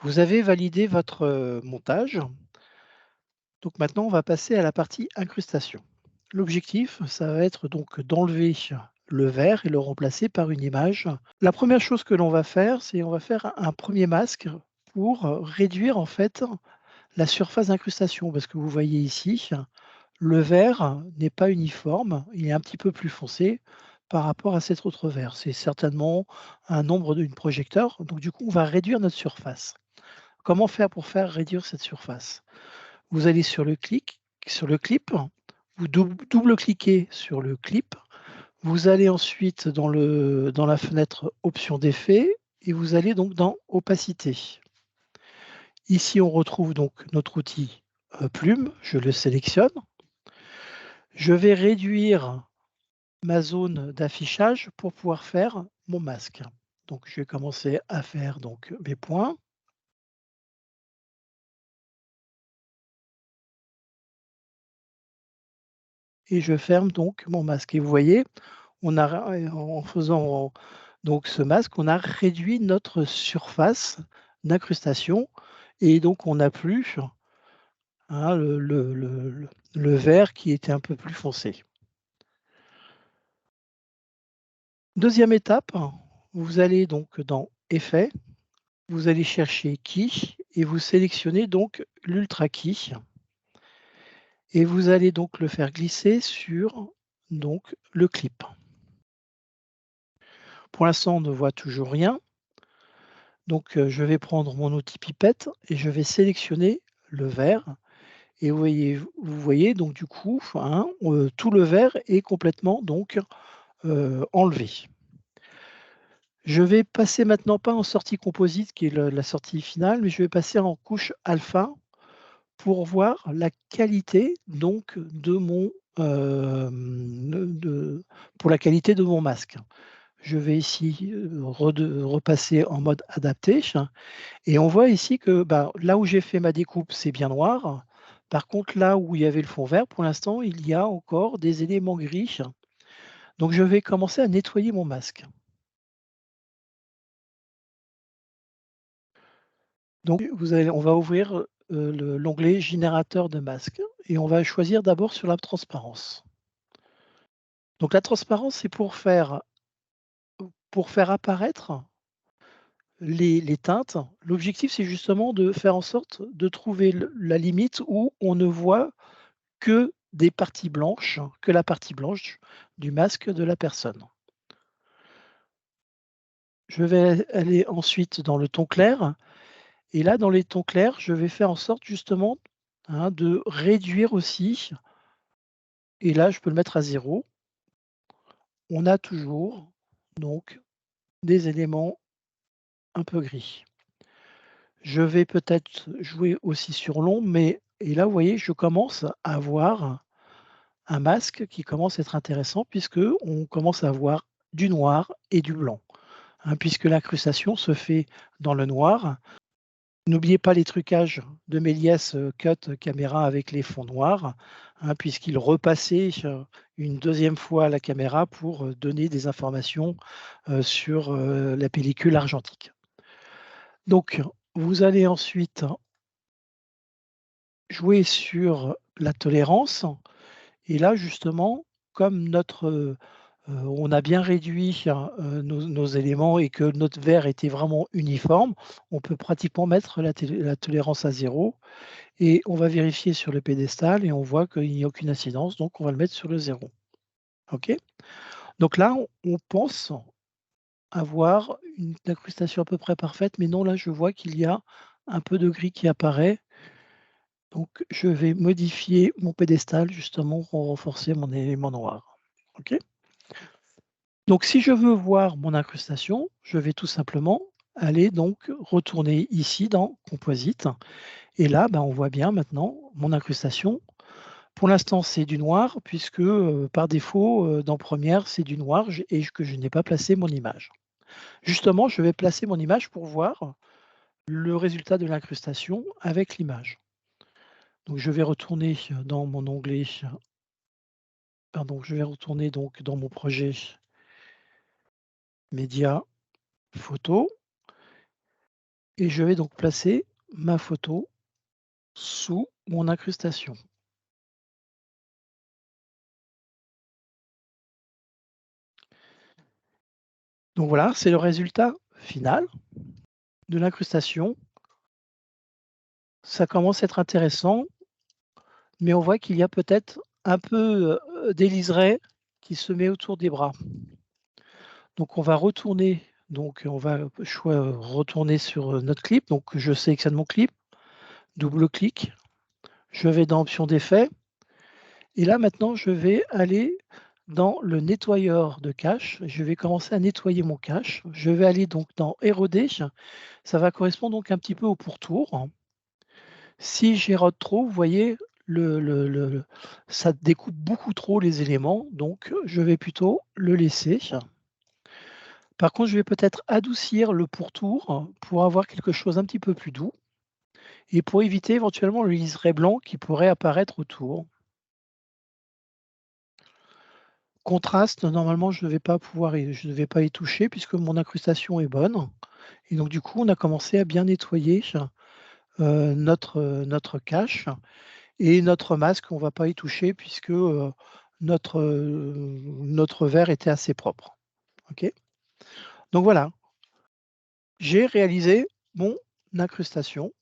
Vous avez validé votre montage. Donc maintenant, on va passer à la partie incrustation. L'objectif, ça va être donc d'enlever le verre et le remplacer par une image. La première chose que l'on va faire, c'est on va faire un premier masque pour réduire en fait la surface d'incrustation. Parce que vous voyez ici, le verre n'est pas uniforme, il est un petit peu plus foncé par rapport à cet autre verre. C'est certainement un nombre d'une projecteur. Donc du coup, on va réduire notre surface. Comment faire pour faire réduire cette surface? Vous allez sur le clip, vous double-cliquez sur le clip, vous allez ensuite dans la fenêtre options d'effet et vous allez donc dans opacité. Ici, on retrouve donc notre outil, plume, je le sélectionne. Je vais réduire ma zone d'affichage pour pouvoir faire mon masque. Donc je vais commencer à faire donc mes points. Et je ferme donc mon masque et vous voyez, on a en faisant donc ce masque, on a réduit notre surface d'incrustation et donc on n'a plus, hein, le vert qui était un peu plus foncé. Deuxième étape, vous allez donc dans Effets, vous allez chercher Key et vous sélectionnez donc l'Ultra Key et vous allez donc le faire glisser sur donc le clip. Pour l'instant, on ne voit toujours rien. Donc, je vais prendre mon outil pipette et je vais sélectionner le verre et vous voyez donc du coup, hein, tout le verre est complètement donc, enlevé. Je vais passer maintenant pas en sortie composite qui est le la sortie finale, mais je vais passer en couche alpha pour voir la qualité donc de mon, de pour la qualité de mon masque. Je vais ici, repasser en mode adapté. Et on voit ici que, bah, là où j'ai fait ma découpe, c'est bien noir. Par contre, là où il y avait le fond vert, pour l'instant, il y a encore des éléments gris. Donc je vais commencer à nettoyer mon masque. Donc on va ouvrir, l'onglet générateur de masque et on va choisir d'abord sur la transparence. Donc la transparence, c'est pour faire apparaître les teintes. L'objectif, c'est justement de faire en sorte de trouver la limite où on ne voit que des parties blanches, que la partie blanche du masque de la personne. Je vais aller ensuite dans le ton clair et là, dans les tons clairs, je vais faire en sorte justement, hein, de réduire aussi et là, je peux le mettre à 0. On a toujours donc des éléments un peu gris. Je vais peut-être jouer aussi sur l'ombre, mais et là, vous voyez, je commence à avoir un masque qui commence à être intéressant puisque on commence à avoir du noir et du blanc. Hein, puisque l'incrustation se fait dans le noir. N'oubliez pas les trucages de Méliès, Cut caméra avec les fonds noirs, hein, puisqu'il repassait, une deuxième fois la caméra pour, donner des informations, sur, la pellicule argentique. Donc vous allez ensuite jouer sur la tolérance et là justement, comme on a bien réduit, nos éléments et que notre verre était vraiment uniforme, on peut pratiquement mettre la tolérance à 0 et on va vérifier sur le pédestal et on voit qu'il n'y a aucune incidence, donc on va le mettre sur le 0. OK? Donc là, on pense avoir une incrustation à peu près parfaite, mais non, là, je vois qu'il y a un peu de gris qui apparaît, donc je vais modifier mon pédestal justement pour renforcer mon élément noir. OK? Donc si je veux voir mon incrustation, je vais tout simplement aller donc retourner ici dans Composite et là, on voit bien maintenant mon incrustation. Pour l'instant, c'est du noir puisque, par défaut, dans Première, c'est du noir et que je n'ai pas placé mon image. Justement, je vais placer mon image pour voir le résultat de l'incrustation avec l'image. Donc je vais retourner dans mon onglet, pardon, je vais retourner donc dans mon projet média photo et je vais donc placer ma photo sous mon incrustation. Donc voilà, c'est le résultat final de l'incrustation. Ça commence à être intéressant, mais on voit qu'il y a peut-être un peu, des liserés qui se met autour des bras. Donc on va retourner, donc on va retourner sur, notre clip. Donc je sélectionne mon clip, double clic, je vais dans options d'effets et là maintenant je vais aller dans le nettoyeur de cache. Je vais commencer à nettoyer mon cache. Je vais aller donc dans éroder, ça va correspondre donc un petit peu au pourtour. Si j'érode trop, vous voyez, ça découpe beaucoup trop les éléments, donc je vais plutôt le laisser. Par contre, je vais peut-être adoucir le pourtour pour avoir quelque chose un petit peu plus doux et pour éviter éventuellement le liseré blanc qui pourrait apparaître autour. Contraste, normalement, je ne vais pas y toucher puisque mon incrustation est bonne et donc du coup, on a commencé à bien nettoyer, notre cache. Et notre masque, on ne va pas y toucher puisque, notre verre était assez propre. OK? Donc voilà, j'ai réalisé mon incrustation.